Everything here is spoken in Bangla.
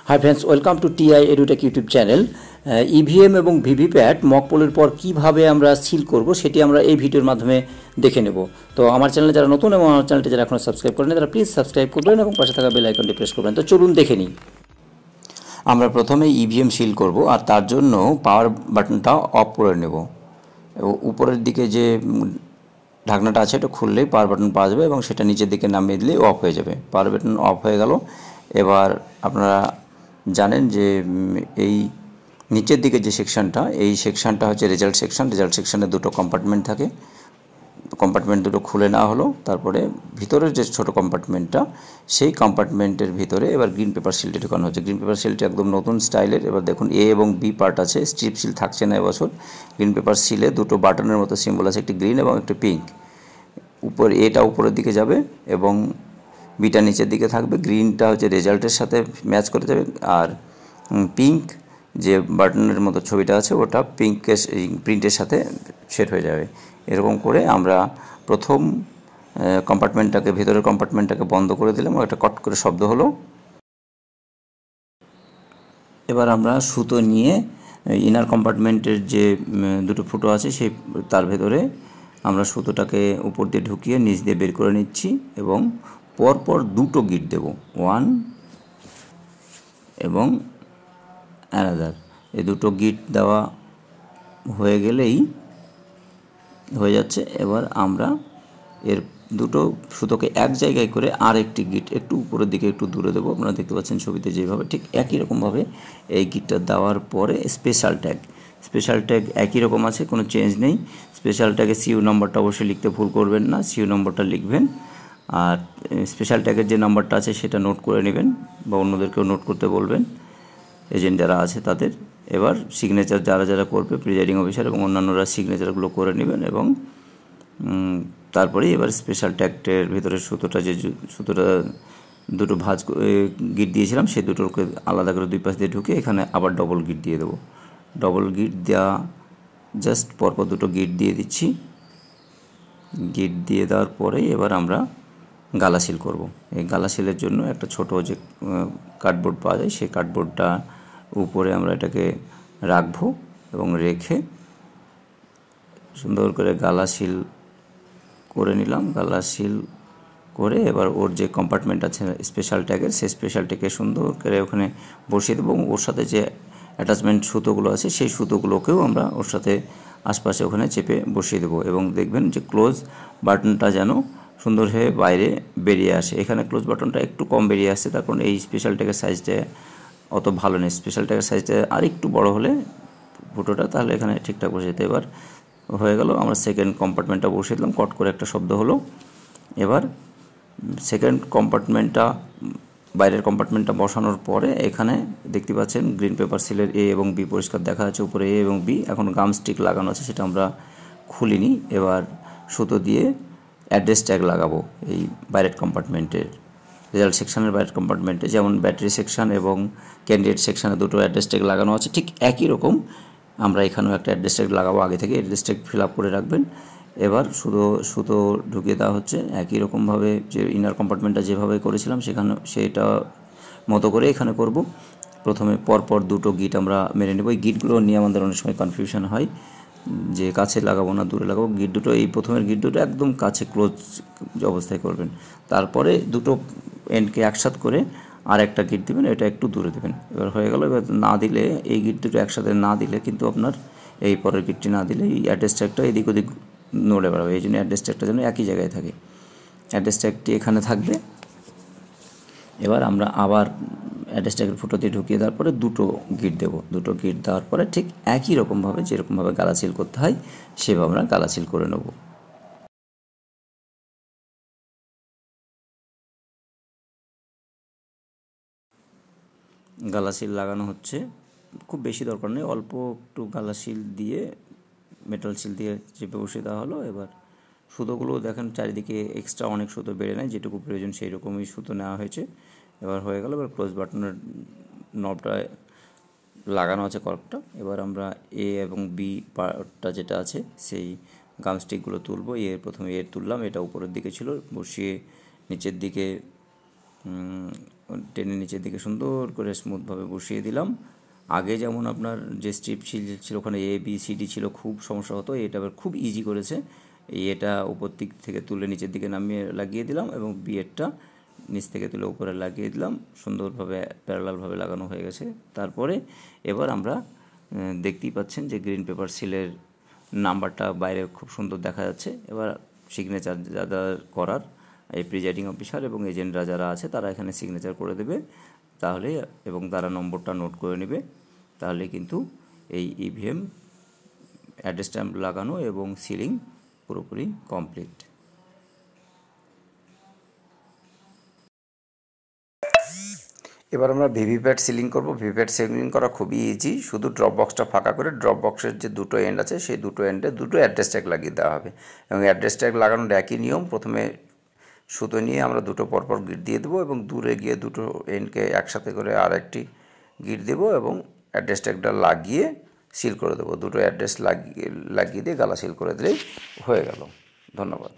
High friends, welcome to TI Edutech YouTube channel. EVM এবং ভিভিপ্যাট মক পোলের পর কীভাবে আমরা সিল করব সেটি আমরা এই ভিডিওর মাধ্যমে দেখে নেব। তো আমার চ্যানেলে যারা নতুন এবং আমার চ্যানেলটি যারা এখনও সাবস্ক্রাইব করেন তারা প্লিজ সাবস্ক্রাইব করবেন এবং পাশে থাকা বেল আইকনটি প্রেস করবেন। তো চলুন দেখে নিই। আমরা প্রথমে ইভিএম সিল করব, আর তার জন্য পাওয়ার বাটনটা অফ করে নেব। উপরের দিকে যে ঢাকনাটা আছে এটা খুললেই পাওয়ার বাটন পাওয়া যাবে এবং সেটা নিচের দিকে নামিয়ে দিলেই অফ হয়ে যাবে। পাওয়ার বাটন অফ হয়ে গেল। এবার আপনারা জানেন যে এই নিচের দিকে যে সেকশনটা, এই সেকশনটা হচ্ছে রেজাল্ট সেকশন। রেজাল্ট সেকশনে দুটো কম্পার্টমেন্ট থাকে, কম্পার্টমেন্ট দুটো খুলে নেওয়া হলো। তারপরে ভিতরের যে ছোটো কম্পার্টমেন্টটা, সেই কম্পার্টমেন্টের ভিতরে এবার গ্রিন পেপার সিলটি ঢোকানো হচ্ছে। গ্রিন পেপার সিলটি একদম নতুন স্টাইলের। এবার দেখুন এ এবং বি পার্ট আছে, স্ট্রিপ সিল থাকছে না এবছর। গ্রিন পেপার সিলে দুটো বাটনের মতো সিম্বল আছে, একটি গ্রিন এবং একটি পিঙ্ক। এটা উপরের দিকে যাবে এবং বিটা নিচের দিকে থাকবে। গ্রিনটা হচ্ছে রেজাল্টের সাথে ম্যাচ করে যাবে, আর পিঙ্ক যে বাটনের মতো ছবিটা আছে ওটা পিঙ্কের প্রিন্টের সাথে সেট হয়ে যাবে। এরকম করে আমরা প্রথম কম্পার্টমেন্টটাকে, ভেতরের কম্পার্টমেন্টটাকে বন্ধ করে দিলাম, একটা কট করে শব্দ হলো। এবার আমরা সুতো নিয়ে ইনার কম্পার্টমেন্টের যে দুটো ফুটো আছে সেই তার ভেতরে আমরা সুতোটাকে উপর দিয়ে ঢুকিয়ে নিচ দিয়ে বের করে নিচ্ছি এবং পরপর দুটো গিট দেব, ওয়ান এবং অ্যানাদার। এই দুটো গিট দেওয়া হয়ে গেলেই হয়ে যাচ্ছে। এবার আমরা এর দুটো সুতোকে এক জায়গায় করে আর একটি গিট একটু উপরের দিকে একটু দূরে দেবো। আপনারা দেখতে পাচ্ছেন ছবিতে যেভাবে, ঠিক একই রকমভাবে এই গিটটা দেওয়ার পরে স্পেশাল ট্যাগ একই রকম আছে, কোনো চেঞ্জ নেই। স্পেশাল ট্যাগে সিইউ নাম্বারটা অবশ্যই লিখতে ভুল করবেন না, সিইউ নাম্বারটা লিখবেন। আর স্পেশাল ট্যাগের যে নাম্বারটা আছে সেটা নোট করে নেবেন বা অন্যদেরকেও নোট করতে বলবেন, এজেন্ট যারা আছে তাদের। এবার সিগনেচার যারা যারা করবে, প্রিজাইডিং অফিসার এবং অন্যান্যরা সিগনেচারগুলো করে নেবেন এবং তারপরেই এবার স্পেশাল ট্যাগের ভিতরে সুতোটা, যে সুতোটা দুটো ভাঁজ গিট দিয়েছিলাম সেই দুটোকে আলাদা করে দুই পাশ দিয়ে ঢুকে এখানে আবার ডবল গিট দিয়ে দেবো। ডবল গিট দেওয়া, জাস্ট পরপর দুটো গিট দিয়ে দিচ্ছি। গিট দিয়ে দেওয়ার পরেই এবার আমরা গালা সিল করব। এই গালা সিলের জন্য একটা ছোট যে কার্ডবোর্ড পাওয়া যায়, সেই কার্ডবোর্ডটা উপরে আমরা এটাকে রাখবো এবং রেখে সুন্দর করে গালা সিল করে নিলাম। গালা সিল করে এবার ওর যে কম্পার্টমেন্ট আছে স্পেশাল ট্যাগের, সেই স্পেশাল ট্যাগে সুন্দর করে ওখানে বসিয়ে দেবো। ওর সাথে যে অ্যাটাচমেন্ট সুতোগুলো আছে সেই সুতোগুলোকেও আমরা ওর সাথে আশপাশে ওখানে চেপে বসিয়ে দেবো এবং দেখবেন যে ক্লোজ বাটনটা যেন সুন্দর হয়ে বাইরে বেরিয়ে আসে। এখানে ক্লোজ বাটনটা একটু কম বেরিয়ে আসছে, তার কারণ এই স্পেশাল ট্যাগের সাইজটা অত ভালো নেই। স্পেশাল ট্যাগের সাইজটা আর একটু বড় হলে ফুটোটা, তাহলে এখানে ঠিকঠাক বসে যেত। এবার হয়ে গেল, আমরা সেকেন্ড কম্পার্টমেন্টটা বসিয়ে দিলাম, কট করে একটা শব্দ হলো। এবার সেকেন্ড কম্পার্টমেন্টটা, বাইরের কম্পার্টমেন্টটা বসানোর পরে এখানে দেখতে পাচ্ছেন গ্রিন পেপার সিলের এ এবং বি পরিষ্কার দেখা যাচ্ছে, উপরে এ এবং বি। এখন গাম স্টিক লাগানো আছে, সেটা আমরা খুলিনি। এবার সুতো দিয়ে অ্যাড্রেস ট্যাগ লাগাবো এই বাইরের কম্পার্টমেন্টের, রেজাল্ট সেকশনের বাইরের কম্পার্টমেন্টে। যেমন ব্যাটারি সেকশন এবং ক্যান্ডিডেট সেকশনে দুটো অ্যাড্রেস ট্যাগ লাগানো আছে, ঠিক একই রকম আমরা এখানেও একটা অ্যাড্রেস ট্যাগ লাগাবো। আগে থেকে অ্যাড্রেস ট্যাগ ফিল আপ করে রাখবেন। এবার সুতো ঢুকিয়ে দেওয়া হচ্ছে একই রকমভাবে, যে ইনার কম্পার্টমেন্টটা যেভাবে করেছিলাম সেখানে সেটা মতো করে এখানে করব। প্রথমে পরপর দুটো গিট আমরা মেরে নেব। এই গিটগুলো নিয়ে আমাদের অনেক সময় কনফিউশন হয় যে কাছে লাগাবো না দূরে লাগাবো। গিট দুটো, এই প্রথমের গিট দুটো একদম কাছে ক্লোজ অবস্থায় করবেন। তারপরে দুটো এন্ডকে একসাথে করে আর একটা গিট দেবেন, এটা একটু দূরে দেবেন। এবার হয়ে গেল। এবার না দিলে, এই গিট দুটো একসাথে না দিলে কিন্তু আপনার, এই পরের গিটটি না দিলে এই অ্যাড্রেস ট্যাগটা এদিক ওদিক নড়ে বেড়াবে। এই জন্য অ্যাড্রেস ট্যাগটা যেন একই জায়গায় থাকে। অ্যাড্রেস ট্যাগটি এখানে থাকবে। এবার আমরা আবার অ্যাড্রেস ট্যাগের ফুটো দিয়ে ঢুকিয়ে দেওয়ার পরে দুটো গিট দেবো। দুটো গিট দেওয়ার পরে ঠিক একই রকমভাবে, যেরকমভাবে গালা সিল করতে হয় সেভাবে আমরা গালা সিল করে নেব। গালা সিল লাগানো হচ্ছে, খুব বেশি দরকার নেই, অল্প একটু গালা সিল দিয়ে, মেটাল সিল দিয়ে চেপে বসিয়ে দেওয়া হলো। এবার সুতোগুলো দেখেন চারিদিকে এক্সট্রা অনেক সুতো বেড়ে নেয়, যেটুকু প্রয়োজন সেই রকমই সুতো নেওয়া হয়েছে। এবার হয়ে গেল। এবার ক্লোজ বাটনের নবটা লাগানো আছে, কর্কটা। এবার আমরা এ এবং বি পার্টটা যেটা আছে সেই গামস্টিকগুলো তুলবো। প্রথমে এর তুললাম, এটা উপরের দিকে ছিল, বসিয়ে নিচের দিকে টেনে নিচের দিকে সুন্দর করে স্মুথভাবে বসিয়ে দিলাম। আগে যেমন আপনার যে স্ট্রিপ ছিল ওখানে এ বি সি ডি ছিল, খুব সমস্যা হতো, এটা আবার খুব ইজি করেছে। এটা উপর দিক থেকে তুলে নিচের দিকে নামিয়ে লাগিয়ে দিলাম এবং বিয়েরটা নিচ থেকে তুলে উপরে লাগিয়ে দিলাম, সুন্দরভাবে প্যারালালভাবে লাগানো হয়ে গেছে। তারপরে এবার আমরা দেখতেই পাচ্ছেন যে গ্রিন পেপার সিলের নাম্বারটা বাইরে খুব সুন্দর দেখা যাচ্ছে। এবার সিগনেচার যারা করার, এই প্রিজাইডিং অফিসার এবং এজেন্টরা যারা আছে তারা এখানে সিগনেচার করে দেবে তাহলে, এবং তারা নম্বরটা নোট করে নেবে, তাহলে কিন্তু এই ইভিএম অ্যাড্রেস স্ট্যাম্প লাগানো এবং সিলিং পুরোপুরি কমপ্লিট। এবার আমরা ভিভিপ্যাট সিলিং করব। ভিভিপ্যাট সিলিং করা খুবই ইজি, শুধু ড্রপ বক্সটা ফাঁকা করে ড্রপ বক্সের যে দুটো এন্ড আছে সেই দুটো এন্ডে দুটো অ্যাড্রেস ট্যাগ লাগিয়ে দেওয়া হবে এবং অ্যাড্রেস ট্যাগ লাগানোর একই নিয়ম। প্রথমে সুতো নিয়ে আমরা দুটো পরপর গিট দিয়ে দেবো এবং দূরে গিয়ে দুটো এন্ডকে একসাথে করে আর একটি গিট দেবো এবং অ্যাড্রেস ট্যাগটা লাগিয়ে সিল করে দেবো। দুটো অ্যাড্রেস লাগিয়ে দিয়ে গালা সিল করে দিলেই হয়ে গেল। ধন্যবাদ।